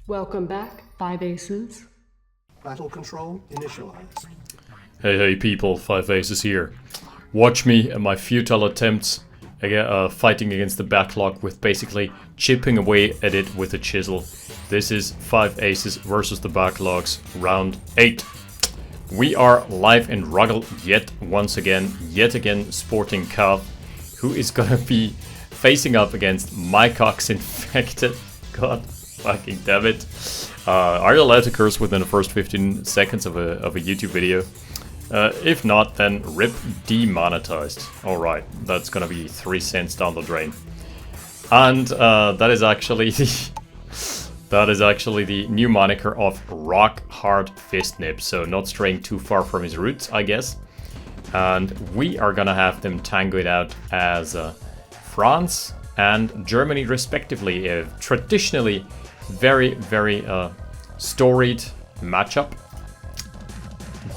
Welcome back, 5 Aces. Battle control initialized. Hey people, 5 Aces here. Watch me and my futile attempts fighting against the backlog with basically chipping away at it with a chisel. This is 5 Aces versus the backlogs, round 8. We are live in Ruggle yet again sporting Kav, who is gonna be facing up against Mycox infected. God fucking damn it. Are you allowed to curse within the first 15 seconds of a YouTube video? If not, then RIP demonetized. Alright, that's gonna be 3 cents down the drain. And that is actually the new moniker of RockHardFistNips, so not straying too far from his roots, I guess. And we are gonna have them tango it out as France and Germany respectively, a traditionally very storied matchup.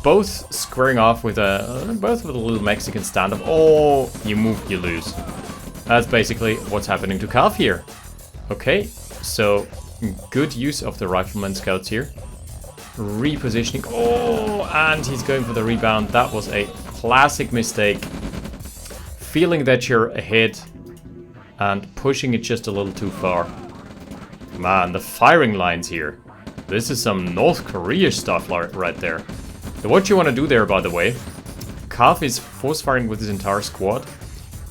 Both squaring off with a little Mexican standoff. Oh, you move, you lose. That's basically what's happening to Kav here. Okay, so good use of the Rifleman Scouts here. Repositioning. Oh, and he's going for the rebound. That was a classic mistake. Feeling that you're ahead and pushing it just a little too far. Man, the firing lines here. This is some North Korea stuff right there. So what you want to do there, by the way, Kav is force firing with his entire squad.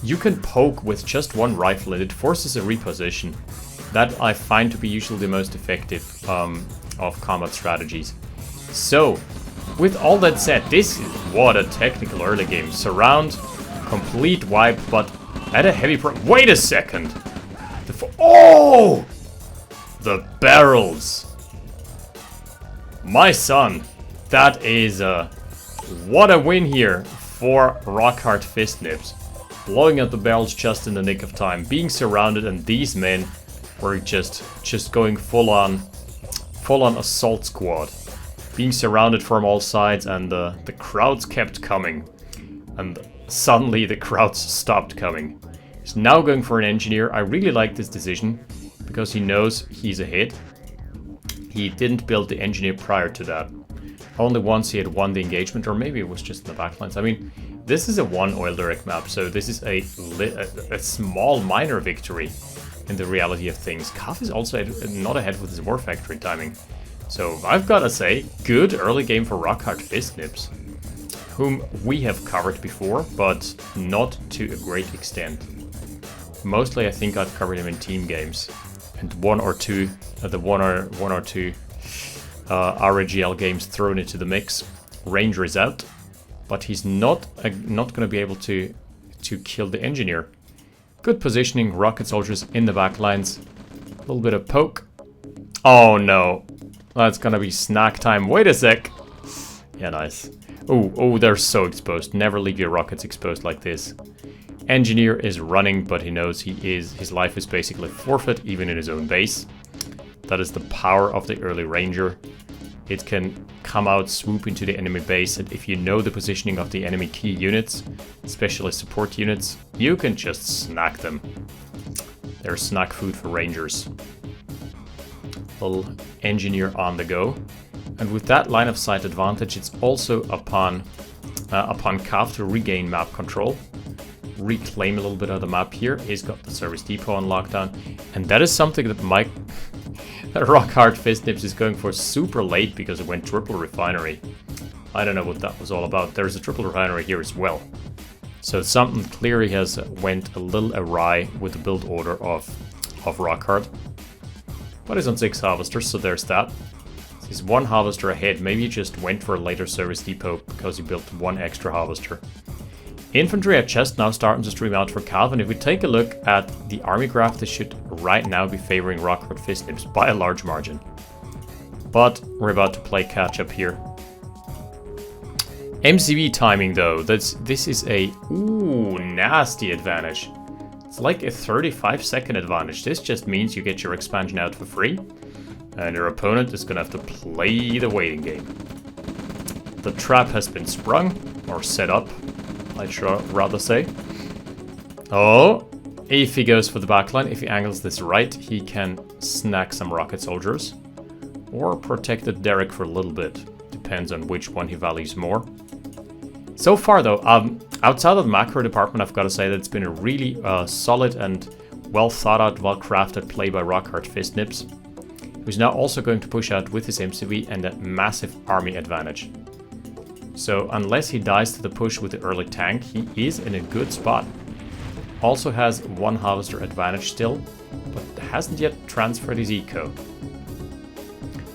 You can poke with just one rifle and it forces a reposition. That I find to be usually the most effective of combat strategies. So, with all that said, this is what a technical early game. Surround, complete wipe, but at a heavy wait a second! Oh! The barrels! My son, that is what a win here for RockHardFistNips. Blowing out the barrels just in the nick of time, being surrounded, and these men were just going full on assault squad. Being surrounded from all sides, and the crowds kept coming. And suddenly the crowds stopped coming. He's now going for an engineer. I really like this decision because he knows he's ahead. He didn't build the engineer prior to that. Only once he had won the engagement, or maybe it was just in the backlines. I mean, this is a one oil direct map, so this is a small minor victory in the reality of things. Kav is also not ahead with his war factory timing. So I've gotta say, good early game for RockHardFistNips, whom we have covered before, but not to a great extent. Mostly I think I've covered him in team games, and one or two RGL games thrown into the mix. Ranger is out, but he's not going to be able to kill the engineer. Good positioning, rocket soldiers in the back lines. A little bit of poke. Oh no, that's gonna be snack time. Wait a sec. Yeah, nice. Oh, they're so exposed. Never leave your rockets exposed like this. Engineer is running, but he knows his life is basically forfeit, even in his own base. That is the power of the early Ranger. It can come out, swoop into the enemy base, and if you know the positioning of the enemy key units, especially support units, you can just snack them. They're snack food for Rangers. Little engineer on the go. And with that line of sight advantage, it's also upon Kav to regain map control. Reclaim a little bit of the map here. He's got the service depot on lockdown, and that is something that RockHardFistNips is going for super late because it went triple refinery. I don't know what that was all about. There's a triple refinery here as well. So something clearly has went a little awry with the build order of RockHard. But he's on 6 harvesters, so there's that. He's 1 harvester ahead. Maybe he just went for a later service depot because he built 1 extra harvester. Infantry are just now starting to stream out for Kav, and if we take a look at the army graph, this should right now be favoring RockHardFistNips by a large margin. But we're about to play catch up here. MCV timing though, this is a nasty advantage. It's like a 35-second advantage. This just means you get your expansion out for free, and your opponent is gonna have to play the waiting game. The trap has been sprung, or set up, I'd rather say. Oh, if he goes for the backline, if he angles this right, he can snack some rocket soldiers. or protected Derek for a little bit. Depends on which one he values more. So far though, outside of the macro department, I've got to say that it's been a really solid and well thought out, well crafted play by RockHardFistNips, who's now also going to push out with his MCV and a massive army advantage. So unless he dies to the push with the early tank, he is in a good spot. Also has one harvester advantage still, but hasn't yet transferred his eco.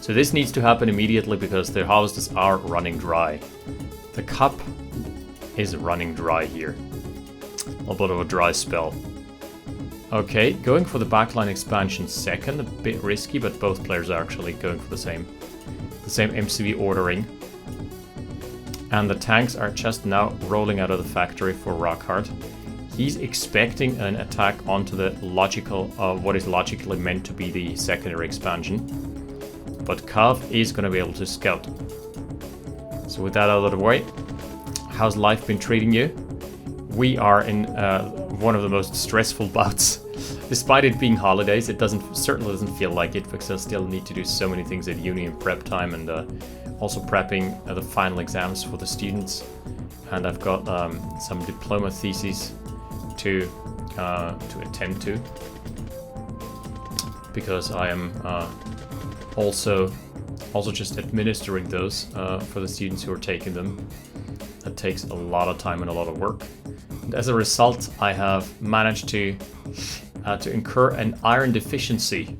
So this needs to happen immediately because the harvesters are running dry. The cup is running dry here. A bit of a dry spell. Okay, going for the backline expansion second, a bit risky, but both players are actually going for the same MCV ordering. And the tanks are just now rolling out of the factory for RockHard. He's expecting an attack onto the logical, what is logically meant to be the secondary expansion. But Kav is going to be able to scout. So with that out of the way, how's life been treating you? We are in one of the most stressful bouts. Despite it being holidays, it certainly doesn't feel like it, because I still need to do so many things at uni and prep time, and also prepping the final exams for the students. And I've got some diploma theses to attend to, because I am also just administering those for the students who are taking them. That takes a lot of time and a lot of work. And as a result, I have managed to incur an iron deficiency,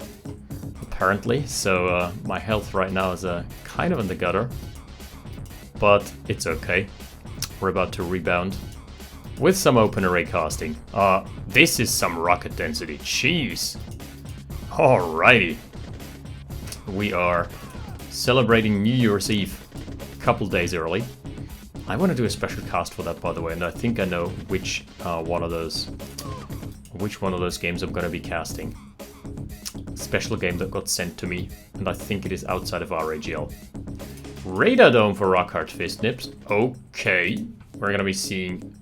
apparently. So my health right now is kind of in the gutter, but it's okay. We're about to rebound with some OpenRA casting. This is some rocket density. Jeez. Alrighty. We are celebrating New Year's Eve a couple days early. I want to do a special cast for that, by the way, and I think I know which one of those games I'm going to be casting. Special game that got sent to me, and I think it is outside of RAGL. Radar Dome for RockHardFistNips. Okay, we're going to be seeing,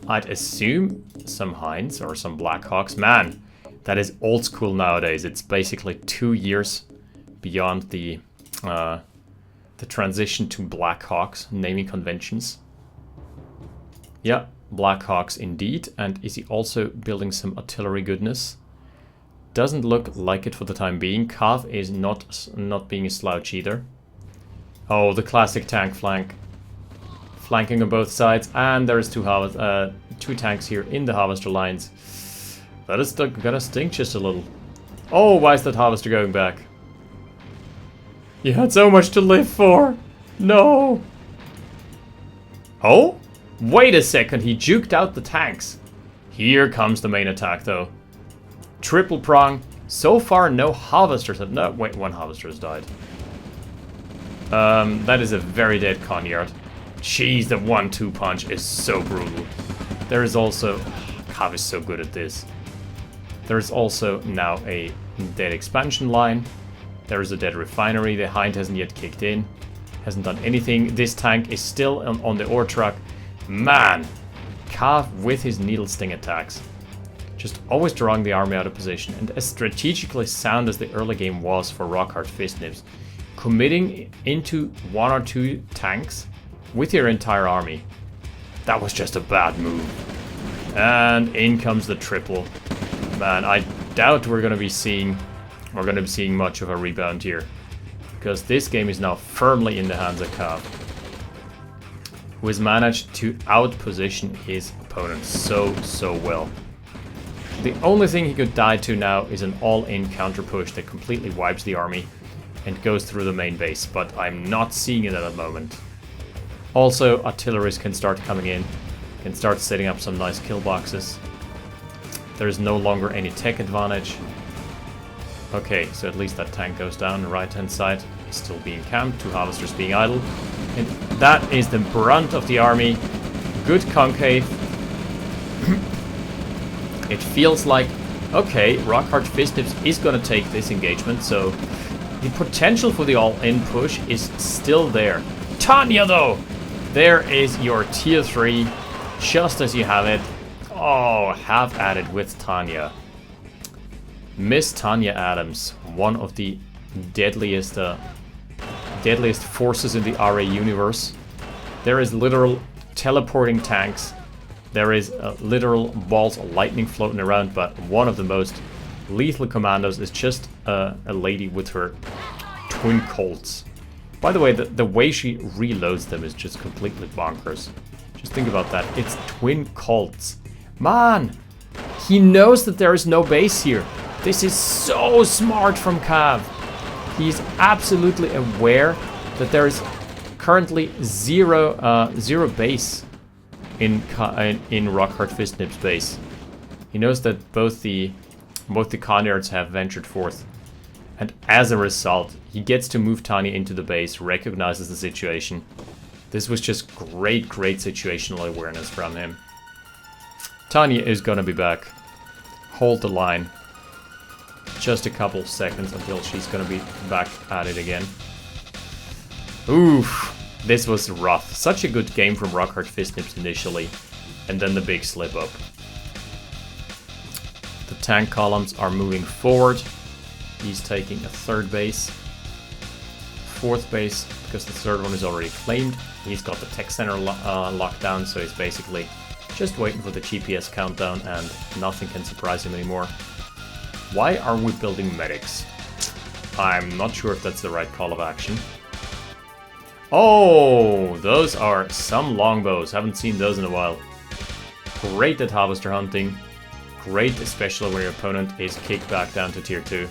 I'd assume, some Hinds or some Blackhawks. Man, that is old school nowadays. It's basically 2 years beyond the transition to Blackhawks naming conventions. Yeah, Blackhawks indeed. And is he also building some artillery goodness? Doesn't look like it for the time being. Kav is not being a slouch either. Oh, the classic tank flank. Flanking on both sides, and there's two tanks here in the harvester lines. That is gonna stink just a little. Oh, why is that harvester going back? You had so much to live for. No. Oh, wait a second. He juked out the tanks. Here comes the main attack, though. Triple prong. So far, no harvesters have... No, wait, one harvester has died. That is a very dead Conyard. Jeez, the 1-2 punch is so brutal. There is also... Kav is so good at this. There is also now a dead expansion line. There is a dead refinery. The Hind hasn't yet kicked in. Hasn't done anything. This tank is still on the ore truck. Man! Kav with his needle sting attacks. Just always drawing the army out of position. And as strategically sound as the early game was for RockHardFistNips, committing into 1 or 2 tanks with your entire army, that was just a bad move. And in comes the triple. Man, I doubt we're going to be seeing much of a rebound here, because this game is now firmly in the hands of Kav, who has managed to outposition his opponent so well. The only thing he could die to now is an all-in counter push that completely wipes the army and goes through the main base, but I'm not seeing it at the moment. Also, artilleries can start coming in, can start setting up some nice kill boxes. There is no longer any tech advantage. Okay, so at least that tank goes down. The right-hand side is still being camped, 2 harvesters being idle. And that is the brunt of the army. Good concave. It feels like, okay, RockHardFistNips is going to take this engagement, so the potential for the all-in push is still there. Tanya, though! There is your tier 3, just as you have it. Oh, have at it with Tanya. Miss Tanya Adams, one of the deadliest forces in the RA universe. There is literal teleporting tanks. There is literal balls of lightning floating around, but one of the most lethal commandos is just a lady with her twin Colts. By the way, the way she reloads them is just completely bonkers. Just think about that. It's twin Colts. Man! He knows that there is no base here. This is so smart from Kav. He's absolutely aware that there is currently zero base in RockHardFistNips base. He knows that both the Conyards have ventured forth, and as a result, he gets to move Tanya into the base, recognizes the situation. This was just great situational awareness from him. Tanya is gonna be back. Hold the line. Just a couple seconds until she's gonna be back at it again. Oof, this was rough. Such a good game from RockHardFistNips initially, and then the big slip up. The tank columns are moving forward. He's taking a third base. Fourth base, because the third one is already claimed. He's got the tech center locked down, so he's basically just waiting for the GPS countdown, and nothing can surprise him anymore. Why are we building medics? I'm not sure if that's the right call of action. Oh, those are some longbows. Haven't seen those in a while. Great at harvester hunting. Great, especially when your opponent is kicked back down to tier 2.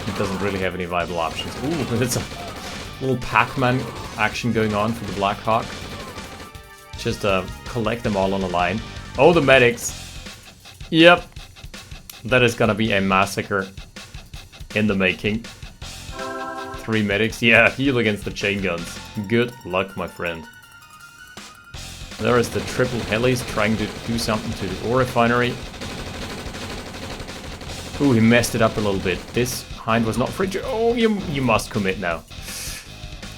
It doesn't really have any viable options. Ooh, there's a little Pac-Man action going on for the Black Hawk. Just collect them all on the line. Oh, the medics. Yep. That is gonna be a massacre in the making. 3 medics. Yeah, heal against the chain guns. Good luck, my friend. There is the triple helis trying to do something to the ore refinery. Ooh, he messed it up a little bit. This hind was not free. Oh, you must commit now.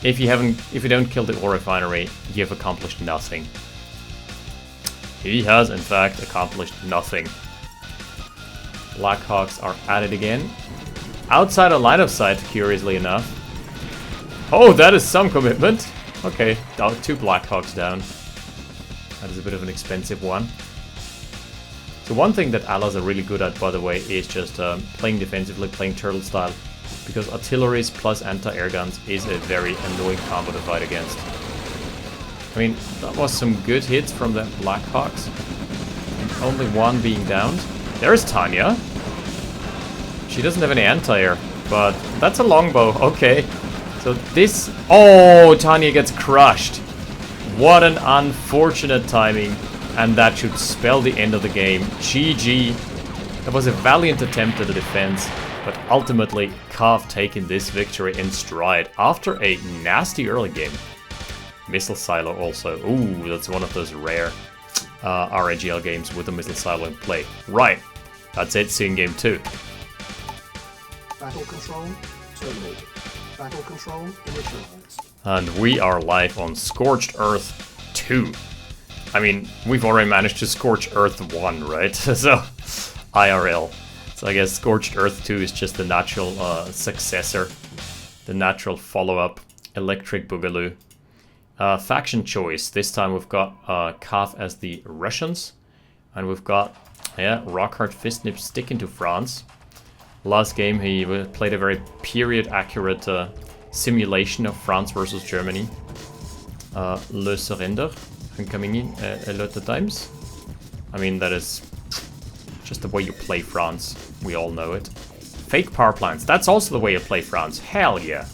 If you don't kill the ore refinery, you have accomplished nothing. He has, in fact, accomplished nothing. Blackhawks are at it again. Outside of line of sight, curiously enough. Oh, that is some commitment. Okay, 2 Blackhawks down. That is a bit of an expensive one. So one thing that allies are really good at, by the way, is just playing defensively, playing turtle style. Because artilleries plus anti-air guns is a very annoying combo to fight against. I mean, that was some good hits from the Blackhawks. And only one being downed. There's Tanya. She doesn't have any anti-air, but that's a longbow. Okay. So this... Oh, Tanya gets crushed. What an unfortunate timing. And that should spell the end of the game. GG. That was a valiant attempt at the defense. But ultimately, Kav taking this victory in stride after a nasty early game. Missile Silo also. Ooh, that's one of those rare RAGL games with a Missile Silo in play. Right. That's it. See you in game 2. Battle control terminated. Battle control initialized. And we are live on Scorched Earth 2. I mean, we've already managed to Scorch Earth 1, right? So, IRL. So I guess Scorched Earth 2 is just the natural successor. The natural follow-up. Electric Boogaloo. Faction choice. This time we've got Kav as the Russians. And we've got, yeah, RockHardFistNips sticking to France. Last game he played a very period-accurate simulation of France versus Germany. Le surrender. Coming in a lot of times. I mean, that is just the way you play France. We all know it. Fake power plants. That's also the way you play France. Hell yeah.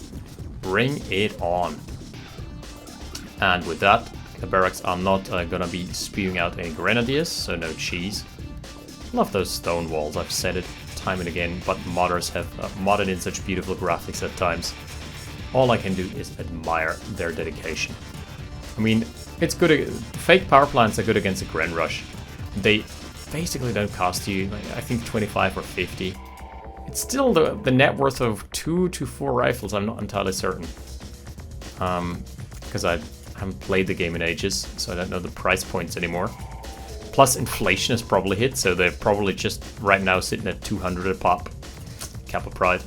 Bring it on. And with that, the barracks are not gonna be spewing out any grenadiers, so no cheese. Love those stone walls. I've said it time and again, but modders have modded in such beautiful graphics at times. All I can do is admire their dedication. I mean, it's good. Fake power plants are good against a Gren Rush. They basically don't cost you, I think, 25 or 50. It's still the net worth of 2 to 4 rifles, I'm not entirely certain. Because I haven't played the game in ages, so I don't know the price points anymore. Plus inflation has probably hit, so they're probably just right now sitting at 200 a pop. Kappa Pride.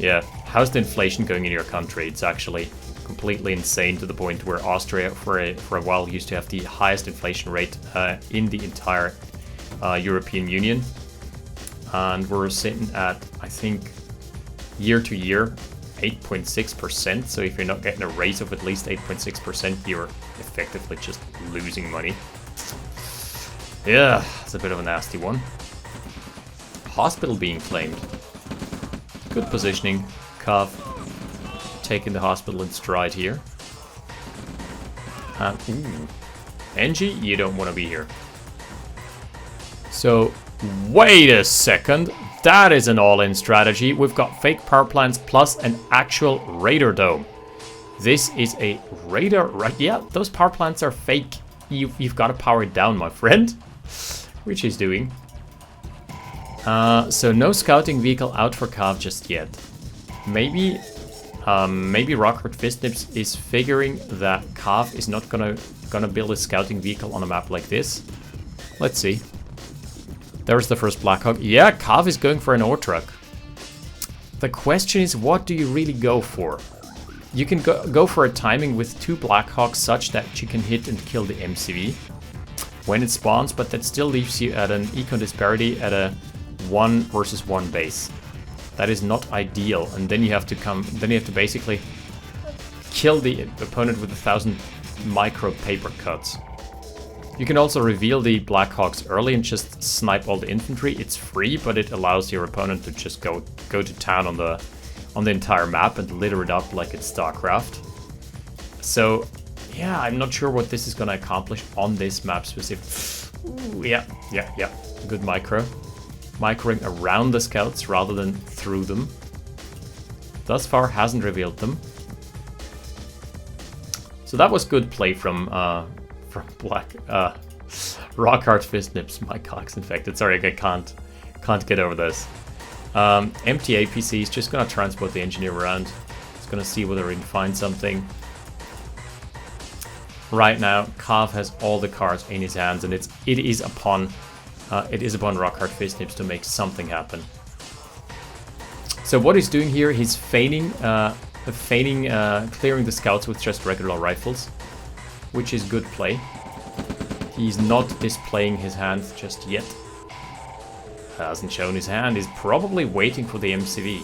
Yeah, how's the inflation going in your country? It's actually completely insane, to the point where Austria for a while used to have the highest inflation rate in the entire European Union. And we're sitting at, I think, year to year, 8.6%. So if you're not getting a raise of at least 8.6%, you're effectively just losing money. Yeah, it's a bit of a nasty one. Hospital being claimed. Good positioning. Kav taking the hospital in stride here. And, ooh. Engie, you don't want to be here. So, wait a second. That is an all-in strategy. We've got fake power plants plus an actual radar dome. This is a radar, right? Yeah, those power plants are fake. You've got to power it down, my friend. Which he's doing. So no scouting vehicle out for Kav just yet. Maybe RockHardFistNips is figuring that Kav is not gonna build a scouting vehicle on a map like this. Let's see. There's the first Blackhawk. Yeah, Kav is going for an ore truck. The question is, what do you really go for? You can go for a timing with 2 Blackhawks such that you can hit and kill the MCV when it spawns, but that still leaves you at an econ disparity at a 1 versus 1 base. That is not ideal, and then you have to basically kill the opponent with 1,000 micro paper cuts. You can also reveal the Blackhawks early and just snipe all the infantry. It's free, but it allows your opponent to just go to town on the entire map and litter it up like it's StarCraft. So yeah, I'm not sure what this is gonna accomplish on this map specific. Ooh, yeah. Good microing around the scouts rather than through them. Thus far hasn't revealed them. So that was good play from RockHardFistNips. My cock's infected. Sorry, I can't get over this. Empty APC is just gonna transport the engineer around. It's gonna see whether he can find something. Right now, Kav has all the cards in his hands, and it is upon RockHardFistNips to make something happen. So what he's doing here, he's feigning clearing the scouts with just regular rifles, which is good play. He's not displaying his hand just yet. Hasn't shown his hand. He's probably waiting for the MCV.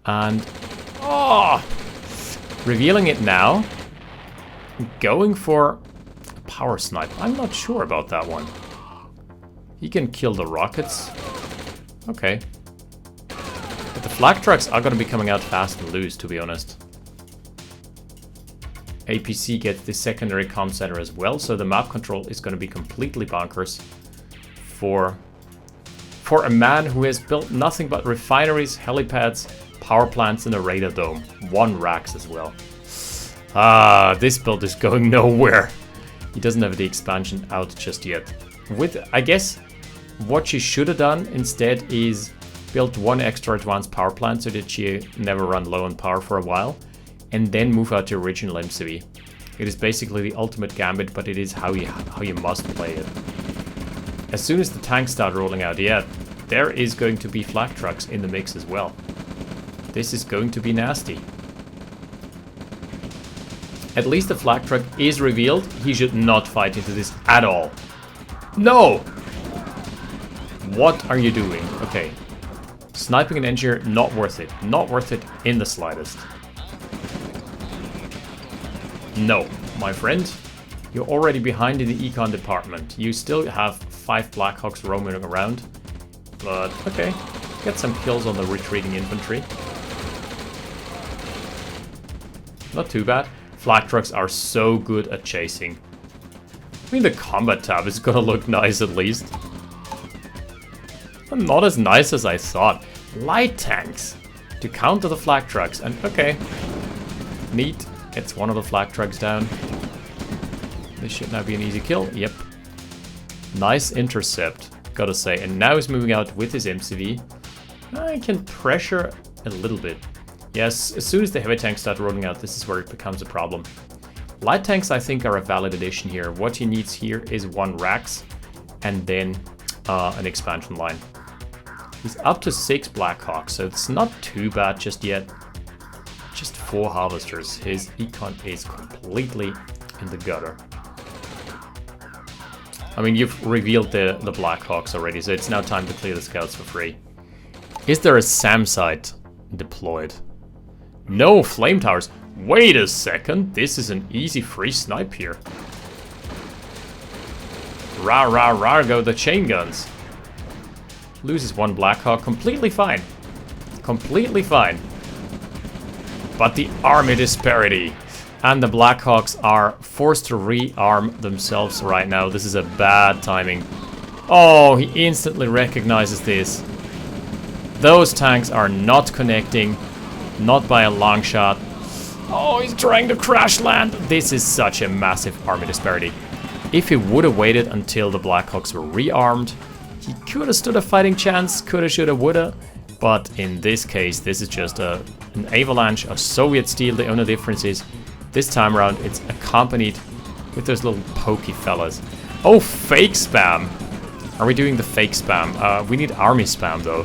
And revealing it now. Going for a power snipe. I'm not sure about that one. He can kill the rockets. Okay. But the flak trucks are going to be coming out fast and loose, to be honest. APC gets the secondary comm center as well, so the map control is going to be completely bonkers for a man who has built nothing but refineries, helipads, power plants, and a radar dome. 1 racks as well. This build is going nowhere. He doesn't have the expansion out just yet. I guess what you should have done instead is built 1 extra advanced power plant so that you never run low on power for a while, and then move out to original MCV. It is basically the ultimate gambit, but it is how you must play it. As soon as the tanks start rolling out, yeah, there is going to be flak trucks in the mix as well. This is going to be nasty. At least the flak truck is revealed. He should not fight into this at all. No! What are you doing? Okay. Sniping an engineer, not worth it. Not worth it in the slightest. No, my friend. You're already behind in the econ department. You still have 5 Blackhawks roaming around. But, okay. Get some kills on the retreating infantry. Not too bad. Flak trucks are so good at chasing. I mean, the combat tab is gonna look nice at least. Not as nice as I thought. Light tanks to counter the flak trucks. And okay. Neat. Gets one of the flak trucks down. This should now be an easy kill. Yep. Nice intercept, gotta say. And now he's moving out with his MCV. I can pressure a little bit. Yes, as soon as the heavy tanks start rolling out, this is where it becomes a problem. Light tanks, I think, are a valid addition here. What he needs here is 1 racks and then an expansion line. He's up to 6 Blackhawks, so it's not too bad just yet. Just 4 harvesters. His econ is completely in the gutter. I mean, you've revealed the Blackhawks already, so it's now time to clear the scouts for free. Is there a SAM site deployed? No flame towers. Wait a second, this is an easy free snipe here. Rah rah rah go the chain guns. Loses 1 Blackhawk, completely fine. Completely fine. But the army disparity. And the Blackhawks are forced to rearm themselves right now. This is a bad timing. Oh, he instantly recognizes this. Those tanks are not connecting. Not by a long shot. Oh, he's trying to crash land. This is such a massive army disparity. If he would have waited until the Blackhawks were rearmed, he could have stood a fighting chance. Coulda, shoulda, woulda. But in this case, this is just an avalanche of Soviet steel. The only difference is this time around it's accompanied with those little pokey fellas. Oh, fake spam. Are we doing the fake spam? We need army spam though.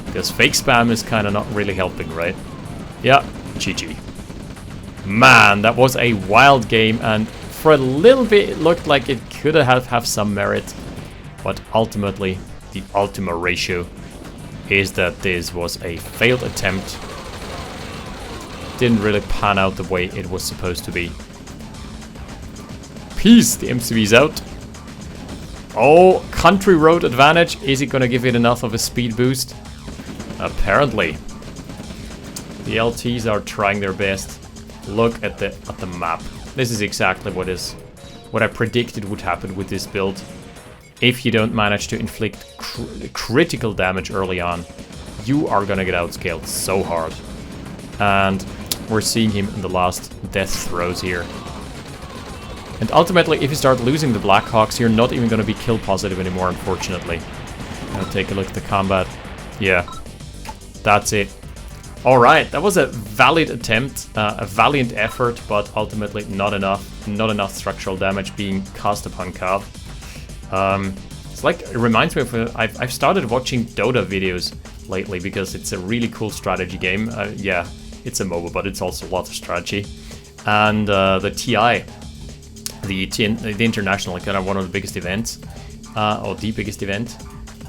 Because fake spam is kind of not really helping, right? Yeah, GG. Man, that was a wild game, and for a little bit it looked like it could have some merit. But ultimately, the ultima ratio is that this was a failed attempt. Didn't really pan out the way it was supposed to be. Peace, the MCV's out. Oh, country road advantage. Is it gonna give it enough of a speed boost? Apparently. The LTs are trying their best. Look at the map. This is exactly what I predicted would happen with this build. If you don't manage to inflict critical damage early on, you are gonna get outscaled so hard. And we're seeing him in the last death throes here. And ultimately, if you start losing the Blackhawks, you're not even gonna be kill positive anymore, unfortunately. Now take a look at the combat. Yeah, that's it. Alright, that was a valid attempt, a valiant effort, but ultimately not enough structural damage being cast upon Kav. It's like, it reminds me of, I've started watching Dota videos lately because it's a really cool strategy game. Yeah, it's a MOBA, but it's also a lot of strategy. And the TI, the international, kind of one of the biggest events, or the biggest event,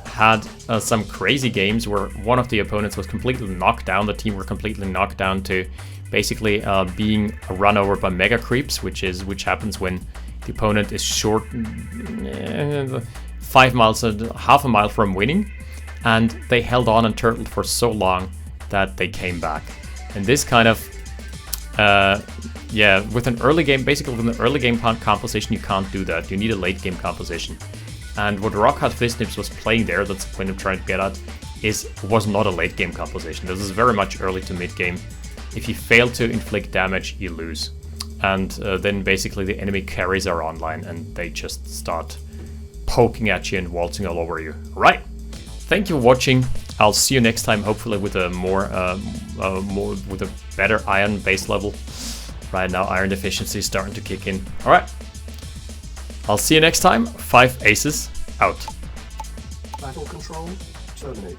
had some crazy games where one of the opponents was completely knocked down. The team were completely knocked down to basically being run over by mega creeps, which happens when the opponent is short 5 miles, half a mile from winning, and they held on and turtled for so long that they came back. And this kind of yeah, with an early game, basically with an early game composition, you can't do that. You need a late game composition. And what RockHardFistNips was playing there, that's the point I'm trying to get at, was not a late game composition. This is very much early to mid game. If you fail to inflict damage, you lose. And then basically the enemy carries are online and they just start poking at you and waltzing all over you. Right. Thank you for watching. I'll see you next time, hopefully with a with a better iron base level. Right now, iron deficiency is starting to kick in. All right. I'll see you next time. 5 aces out. Battle control terminated.